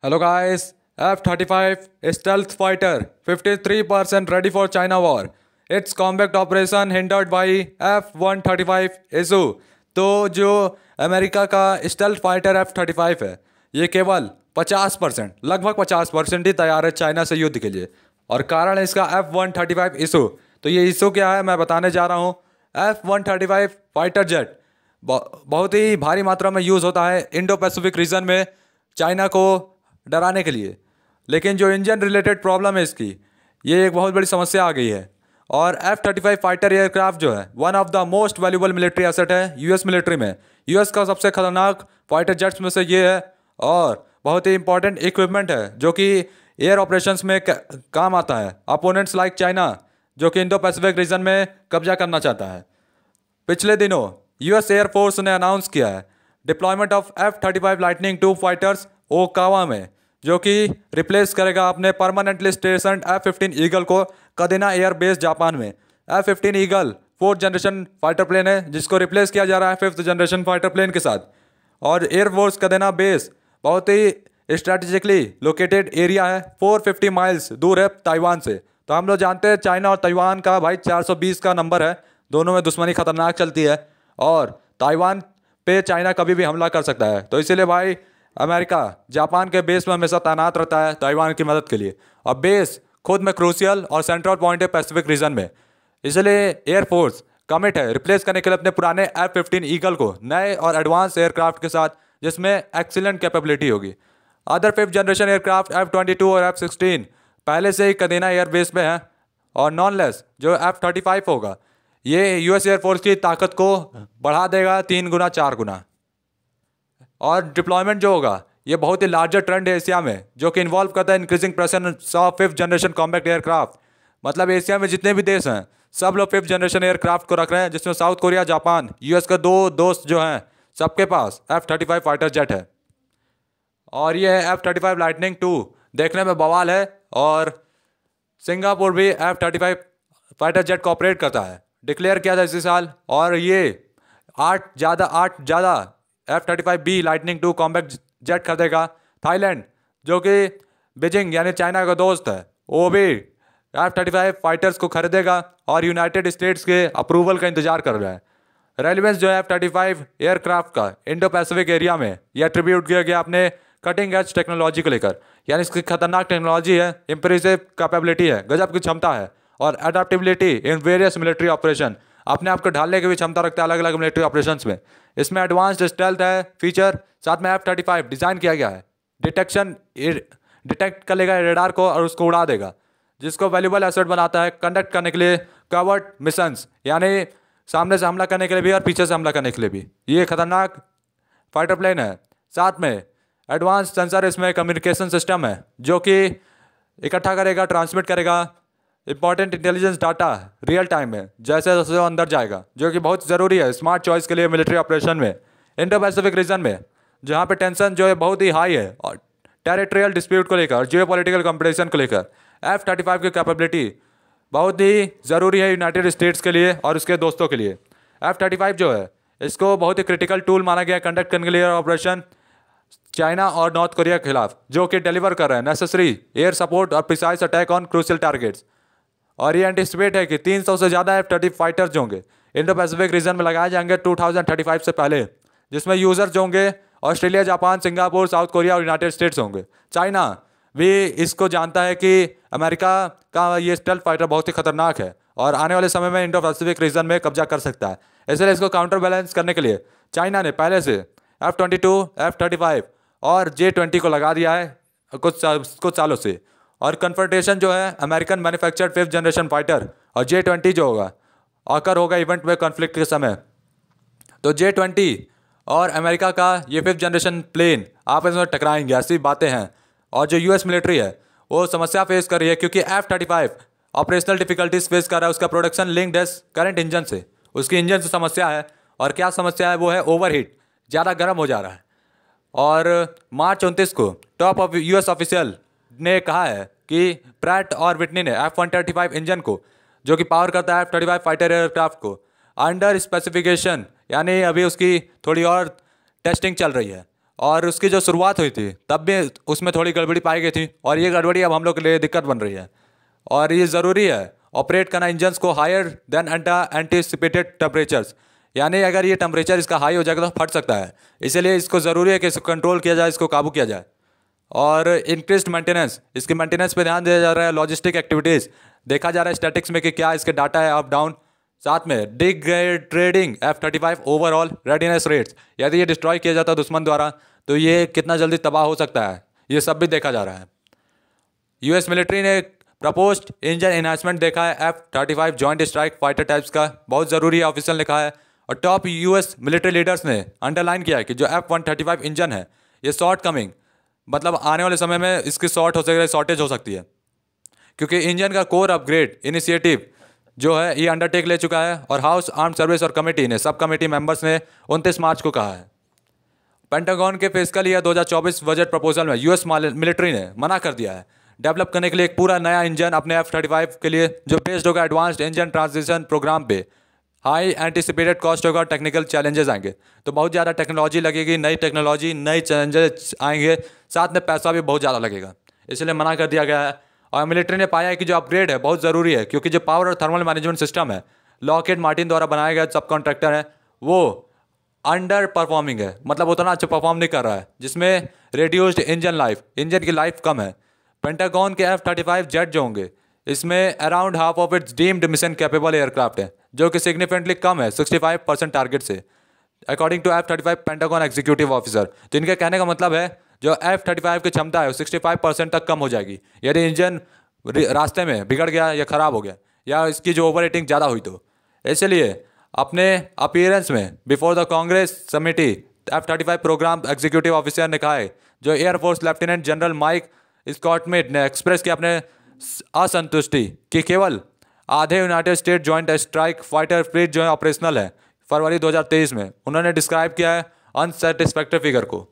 Hello guys, F-35 stealth fighter 53% ready for China war. Its combat operation hindered by F-135 issue. तो जो America का stealth fighter F-35 है, ये केवल 50% लगभग 50% ही तैयार है चाइना से युद्ध के लिए। और कारण है इसका F-135 इशू। तो ये इशू क्या है मैं बताने जा रहा हूँ। F-135 फाइटर जेट बहुत ही भारी मात्रा में यूज़ होता है इंडो पैसिफिक रीजन में चाइना को डराने के लिए। लेकिन जो इंजन रिलेटेड प्रॉब्लम है इसकी, ये एक बहुत बड़ी समस्या आ गई है। और F-35 फाइटर एयरक्राफ्ट जो है one of the most valuable military asset है यूएस मिलिट्री में। यूएस का सबसे खतरनाक फाइटर जेट्स में से ये है और बहुत ही इंपॉर्टेंट इक्विपमेंट है जो कि एयर ऑपरेशंस में काम आता है अपोनेंट्स लाइक चाइना जो कि इंडो पैसिफिक रीजन में कब्जा करना चाहता है। पिछले दिनों यूएस एयरफोर्स ने अनाउंस किया है deployment of F-35 lightning 2 fighters Okawa में, जो कि रिप्लेस करेगा अपने परमानेंटली स्टेशन F-15 ईगल को कदेना एयर बेस जापान में। F-15 eagle 4th generation fighter plane है जिसको रिप्लेस किया जा रहा है 5th जनरेशन फाइटर प्लेन के साथ। और एयरफोर्स कदेना बेस बहुत ही स्ट्रैटेजिकली लोकेटेड एरिया है, 450 माइल्स दूर है ताइवान से। तो हम लोग जानते हैं चाइना और ताइवान का भाई 420 का नंबर है, दोनों में दुश्मनी खतरनाक चलती है और ताइवान पे चाइना कभी भी हमला कर सकता है। तो इसीलिए भाई अमेरिका जापान के बेस में हमेशा तैनात रहता है ताइवान की मदद के लिए। और बेस खुद में क्रूशियल और सेंट्रल पॉइंट है पैसिफिक रीजन में, इसलिए एयरफोर्स कमिट है रिप्लेस करने के लिए अपने पुराने F-15 ईगल को नए और एडवांस एयरक्राफ्ट के साथ जिसमें एक्सीलेंट कैपेबिलिटी होगी। Other 5th generation aircraft F-22 और F-16 पहले से ही कदेना एयरबेस में है। और नॉन लेस जो F-35 होगा ये यूएस एयरफोर्स की ताकत को बढ़ा देगा 3 गुना 4 गुना। और डिप्लॉयमेंट जो होगा ये बहुत ही लार्जर ट्रेंड है एशिया में, जो कि इन्वॉल्व करता है increasing presence of 5th generation combat aircraft. मतलब एशिया में जितने भी देश हैं सब लोग 5th जनरेशन एयरक्राफ्ट को रख रहे हैं, जिसमें साउथ कोरिया, जापान, यूएस के 2 दोस्त जो हैं सबके पास F-35 फाइटर जेट है। और ये F-35 लाइटनिंग 2 देखने में बवाल है। और सिंगापुर भी F-35 फाइटर जेट को ऑपरेट करता है, डिक्लेयर किया था इसी साल। और ये 8 ज़्यादा F-35B लाइटनिंग 2 कॉम्बैट जेट खरीदेगा। थाईलैंड जो कि बीजिंग यानी चाइना का दोस्त है वो भी F-35 फाइटर्स को खरीदेगा और यूनाइटेड स्टेट्स के अप्रूवल का इंतजार कर रहा है। रेलिवेंस जो है F-35 एयरक्राफ्ट का इंडो पैसिफिक एरिया में यह एट्रीब्यूट किया गया अपने कटिंग एज टेक्नोलॉजी को लेकर, यानी इसकी खतरनाक टेक्नोलॉजी है, इंप्रेसिव कैपेबिलिटी है, गजब की क्षमता है और adaptability in various military operation, अपने आप को ढालने की भी क्षमता रखता है अलग अलग मिलिट्री ऑपरेशंस में। इसमें एडवांस्ड स्टेल्थ है फीचर, साथ में F-35 डिज़ाइन किया गया है डिटेक्ट कर लेगा रेडार को और उसको उड़ा देगा, जिसको वैल्यूबल एसेट बनाता है कंडक्ट करने के लिए कवर्ड मिशंस, यानी सामने से हमला करने के लिए भी और पीछे से हमला करने के लिए भी। ये खतरनाक फाइटर प्लेन है। साथ में एडवांस सेंसर इसमें कम्युनिकेशन सिस्टम है जो कि इकट्ठा करेगा, ट्रांसमिट करेगा important intelligence data real time में जैसे जैसे वो अंदर जाएगा, जो कि बहुत ज़रूरी है स्मार्ट चॉइस के लिए मिलिट्री ऑपरेशन में इंडो पैसिफिक रीजन में, जहाँ पे टेंशन जो है बहुत ही हाई है और टेरिटोरियल डिस्प्यूट को लेकर, जियो पॉलिटिकल कंपटीशन को लेकर F-35 की कैपेबिलिटी बहुत ही ज़रूरी है यूनाइटेड स्टेट्स के लिए और उसके दोस्तों के लिए। F-35 जो है इसको बहुत ही क्रिटिकल टूल माना गया कंडक्ट करने के लिए ऑपरेशन चाइना और नॉर्थ कोरिया के खिलाफ, जो कि डिलीवर कर रहे हैं नेसेसरी एयर सपोर्ट और precise attack on crucial targets. और ये एंटिसिपेट है कि 300 से ज़्यादा F-35 फाइटर्स जो होंगे इंडो पैसिफिक रीजन में लगाए जाएंगे 2035 से पहले, जिसमें यूजर्स जो होंगे Australia, Japan, Singapore, south Korea और यूनाइटेड स्टेट्स होंगे। चाइना भी इसको जानता है कि अमेरिका का ये स्टेल्थ फाइटर बहुत ही खतरनाक है और आने वाले समय में इंडो पैसिफिक रीजन में कब्जा कर सकता है। इसलिए इसको काउंटर बैलेंस करने के लिए चाइना ने पहले से F-22, F-35 और J-20 को लगा दिया है कुछ सालों से। और कन्फ्रंटेशन जो है American manufactured 5th generation fighter और J-20 जो होगा आकर होगा इवेंट में कॉन्फ्लिक्ट के समय। तो J-20 और अमेरिका का ये 5th जनरेशन प्लेन आपस में टकराएंगे, ऐसी बातें हैं। और जो यूएस मिलिट्री है वो समस्या फेस कर रही है क्योंकि F-35 ऑपरेशनल डिफिकल्टीज फेस कर रहा है उसका प्रोडक्शन लिंक्ड है करंट इंजन से, उसकी इंजन से समस्या है। और क्या समस्या है वो है ओवरहीट, ज़्यादा गर्म हो जा रहा है। और मार्च 29 को टॉप ऑफ यूएस ऑफिशियल ने कहा है कि प्रैट और विटनी ने F-135 इंजन को, जो कि पावर करता है F-35 फाइटर एयरक्राफ्ट को, अंडर स्पेसिफिकेशन, यानी अभी उसकी थोड़ी और टेस्टिंग चल रही है और उसकी जो शुरुआत हुई थी तब भी उसमें थोड़ी गड़बड़ी पाई गई थी, और ये गड़बड़ी अब हम लोग के लिए दिक्कत बन रही है। और ये ज़रूरी है ऑपरेट करना इंजन्स को हायर देन एंटीसिपेटेड टेम्परेचर्स, यानी अगर ये टेम्परेचर इसका हाई हो जाएगा तो फट सकता है। इसीलिए इसको ज़रूरी है कि इसको कंट्रोल किया जाए, इसको काबू किया जाए। और इंक्रीज्ड मेंटेनेंस, इसकी मेंटेनेंस पे ध्यान दिया जा रहा है। लॉजिस्टिक एक्टिविटीज़ देखा जा रहा है स्टैटिक्स में कि क्या इसके डाटा है अप डाउन। साथ में degrading F-35 overall readiness rates, यदि ये डिस्ट्रॉय किया जाता है दुश्मन द्वारा तो ये कितना जल्दी तबाह हो सकता है, ये सब भी देखा जा रहा है। यूएस मिलिट्री ने प्रपोज्ड इंजन एनहांसमेंट देखा है F-35 joint strike fighter types का, बहुत ज़रूरी है, ऑफिशियल लिखा है। और टॉप यूएस मिलिट्री लीडर्स ने अंडरलाइन किया है कि जो F-135 इंजन है ये शॉर्ट कमिंग, मतलब आने वाले समय में इसकी शॉर्टेज हो सकती है, क्योंकि इंजन का कोर अपग्रेड इनिशिएटिव जो है ये अंडरटेक ले चुका है। और हाउस आर्म सर्विस और कमेटी ने, सब कमेटी मेंबर्स ने 29 मार्च को कहा है। पेंटागन के फिस्कल ईयर 2024 बजट प्रपोजल में यूएस मिलिट्री ने मना कर दिया है डेवलप करने के लिए एक पूरा नया इंजन अपने F-35 के लिए, जो बेस्ड होगा एडवांस्ड इंजन ट्रांजिशन प्रोग्राम पे। हाई एंटिसिपेटेड कॉस्ट होगा, टेक्निकल चैलेंजेस आएंगे, तो बहुत ज़्यादा टेक्नोलॉजी लगेगी, नई टेक्नोलॉजी, नई चैलेंजेस आएंगे, साथ में पैसा भी बहुत ज़्यादा लगेगा, इसलिए मना कर दिया गया है। और मिलिट्री ने पाया है कि जो अपग्रेड है बहुत ज़रूरी है, क्योंकि जो पावर और थर्मल मैनेजमेंट सिस्टम है लॉकहीड मार्टिन द्वारा बनाया गया सब कॉन्ट्रैक्टर है वो अंडर परफॉर्मिंग है, मतलब उतना अच्छा परफॉर्म नहीं कर रहा है, जिसमें रिड्यूस्ड इंजन लाइफ, इंजन की लाइफ कम है। पेंटागन के F-35 जेट जो होंगे इसमें around half of its deemed mission capable aircraft है, जो कि सिग्निफिकेंटली कम है 65% टारगेट से, according to F-35 Pentagon executive officer. तो इनके कहने का मतलब है जो F-35 की क्षमता है वो 65% तक कम हो जाएगी यदि इंजन रास्ते में बिगड़ गया या ख़राब हो गया या इसकी जो ओवर रेटिंग ज़्यादा हुई तो। इसलिए अपने अपीयरेंस में before the Congress committee F-35 programme executive officer ने कहा है, जो एयरफोर्स लेफ्टिनेंट जनरल माइक स्कॉटमेट ने एक्सप्रेस किया अपने असंतुष्टि कि केवल आधे United State joint strike fighter fleet जो है ऑपरेशनल है फरवरी 2023 में। उन्होंने डिस्क्राइब किया है अनसेटिस्फैक्टरी फिगर को।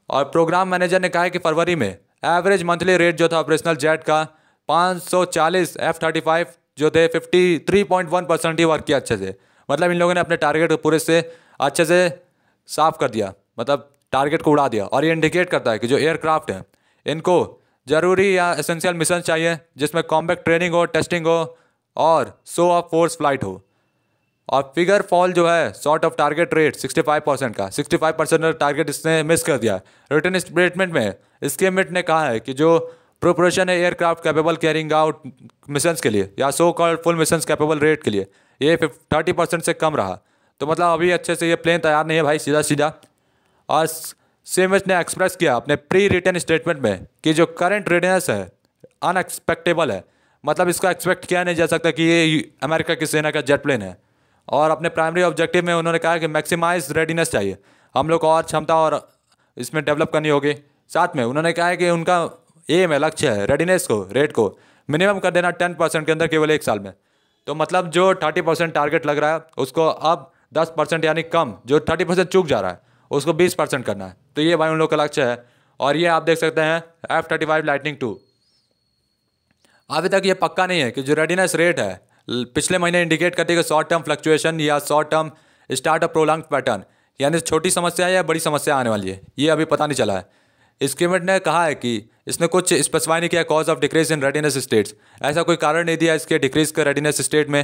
और प्रोग्राम मैनेजर ने कहा है कि फरवरी में एवरेज मंथली रेट जो था ऑपरेशनल जेट का 540 F-35 जो थे 53.1% ही वर्क किया अच्छे से, मतलब इन लोगों ने अपने टारगेट को पूरे से अच्छे से साफ कर दिया, मतलब टारगेट को उड़ा दिया। और ये इंडिकेट करता है कि जो एयरक्राफ्ट हैं इनको ज़रूरी या एसेंशियल मिशन चाहिए जिसमें कॉम्बैट ट्रेनिंग हो, टेस्टिंग हो और शो ऑफ फोर्स फ्लाइट हो। और फिगर फॉल जो है शॉर्ट ऑफ टारगेट रेट 65% का, 65% टारगेट इसने मिस कर दिया। रिटर्न स्टेटमेंट में स्कीमेट ने कहा है कि जो प्रोपोर्शन है aircraft capable carrying out missions के लिए या so called full missions capable rate के लिए ये 30% से कम रहा, तो मतलब अभी अच्छे से ये प्लेन तैयार नहीं है भाई, सीधा सीधा। और सीएमएच ने एक्सप्रेस किया अपने प्री रिटर्न स्टेटमेंट में कि जो करंट रेडीनेस है अनएक्सपेक्टेबल है, मतलब इसको एक्सपेक्ट किया नहीं जा सकता कि ये अमेरिका की सेना का जेट प्लेन है। और अपने प्राइमरी ऑब्जेक्टिव में उन्होंने कहा कि मैक्सिमाइज रेडीनेस चाहिए, हम लोग को और क्षमता और इसमें डेवलप करनी होगी। साथ में उन्होंने कहा है कि उनका एम है, लक्ष्य है रेडीनेस को रेट को मिनिमम कर देना 10% के अंदर केवल एक साल में। तो मतलब जो 30% टारगेट लग रहा है उसको अब 10% यानी कम, जो 30% चूक जा रहा है उसको 20% करना है। तो ये भाई उन लोग का लक्ष्य है। और ये आप देख सकते हैं F-35 लाइटनिंग 2 अभी तक ये पक्का नहीं है कि जो रेडीनेस रेट है पिछले महीने इंडिकेट करती है कि शॉर्ट टर्म फ्लक्चुएशन या short term start a prolong pattern, यानी छोटी समस्या है या बड़ी समस्या आने वाली है, ये अभी पता नहीं चला है। स्कीमेट ने कहा है कि इसने कुछ स्पेसिफाई नहीं किया cause of decrease in readiness states, ऐसा कोई कारण नहीं दिया इसके डिक्रीज के रेडीनेस स्टेट में।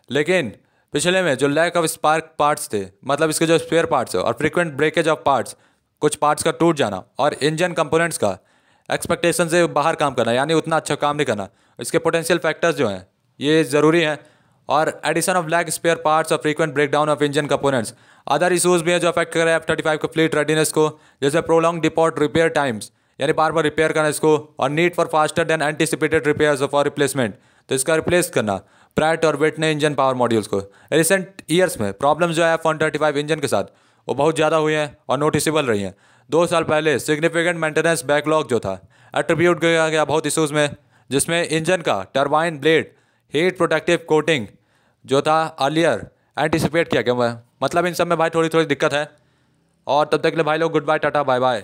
लेकिन पिछले में जो लैक ऑफ स्पार्क पार्ट्स थे, मतलब इसके जो स्पेयर पार्ट्स है और फ्रीक्वेंट ब्रेकेज ऑफ पार्ट्स, कुछ पार्ट्स का टूट जाना और इंजन कंपोनेंट्स का एक्सपेक्टेशन से बाहर काम करना, यानी उतना अच्छा काम नहीं करना, इसके पोटेंशियल फैक्टर्स जो हैं ये ज़रूरी हैं। और addition of lack spare parts और frequent breakdown of engine components, other issues भी हैं जो अफेक्ट कर रहे हैं F-35 को फ्लीट रेडीनेस को, जैसे प्रोलॉन्ग डिपोर्ट रिपेयर टाइम्स, यानी बार बार रिपेयर करना इसको, और need for faster than anticipated repairs for replacement, तो इसका रिप्लेस करना प्रैट और विटने इंजन पावर मॉड्यूल्स को। रिसेंट ईयर्स में प्रॉब्लम्स जो है F-135 इंजन के साथ वो बहुत ज़्यादा हुई हैं और नोटिसेबल रही हैं। 2 साल पहले सिग्निफिकेंट मेंटेनेंस बैकलॉग जो था एट्रीब्यूट किया गया बहुत इशूज़ में, जिसमें इंजन का turbine blade heat protective coating जो था अर्लियर एंटिसिपेट किया गया, मतलब इन सब में भाई थोड़ी थोड़ी दिक्कत है। और तब तक के लिए भाई लोग good bye, tata bye bye.